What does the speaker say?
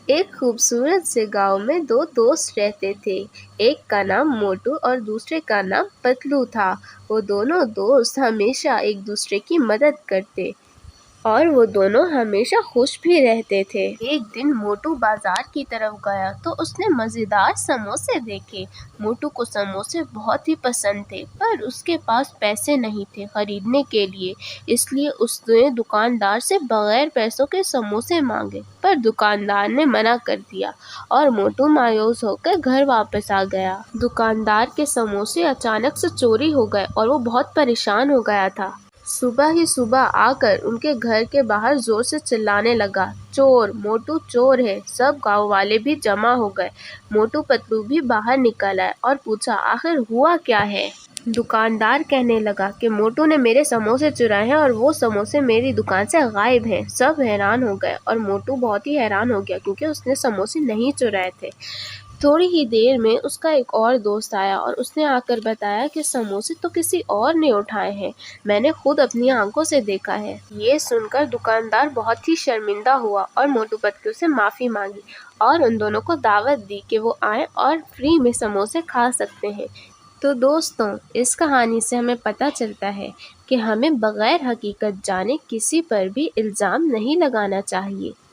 ایک خوبصورت سے گاؤں میں دو دوست رہتے تھے۔ ایک کا نام موٹو اور دوسرے کا نام پتلو تھا۔ وہ دونوں دوست ہمیشہ ایک دوسرے کی مدد کرتے اور وہ دونوں ہمیشہ خوش بھی رہتے تھے۔ ایک دن موٹو بازار کی طرف گیا تو اس نے مزیدار سموسے دیکھے۔ موٹو کو سموسے بہت ہی پسند تھے پر اس کے پاس پیسے نہیں تھے خریدنے کے لیے، اس لیے اس نے دکاندار سے بغیر پیسوں کے سموسے مانگے، پر دکاندار نے منع کر دیا اور موٹو مایوس ہو کر گھر واپس آ گیا۔ دکاندار کے سموسے اچانک سے چوری ہو گئے اور وہ بہت پریشان ہو گیا تھا۔ صبح ہی صبح آ کر ان کے گھر کے باہر زور سے چلانے لگا، چور، موٹو چور ہے! سب گاؤں والے بھی جمع ہو گئے۔ موٹو پتلو بھی باہر نکل آئے اور پوچھا، آخر ہوا کیا ہے؟ دکاندار کہنے لگا کہ موٹو نے میرے سموسے چرائے ہیں اور وہ سموسے میری دکان سے غائب ہیں۔ سب حیران ہو گئے اور موٹو بہت ہی حیران ہو گیا کیونکہ اس نے سموسے نہیں چرائے تھے۔ تھوڑی ہی دیر میں اس کا ایک اور دوست آیا اور اس نے آ کر بتایا کہ سموسے تو کسی اور نے اٹھائے ہیں، میں نے خود اپنی آنکھوں سے دیکھا ہے۔ یہ سن کر دکاندار بہت ہی شرمندہ ہوا اور موٹو پتلو سے معافی مانگی اور ان دونوں کو دعوت دی کہ وہ آئیں اور فری میں سموسے کھا سکتے ہیں۔ تو دوستوں، اس کہانی سے ہمیں پتہ چلتا ہے کہ ہمیں بغیر حقیقت جانے کسی پر بھی الزام نہیں لگانا چاہیے۔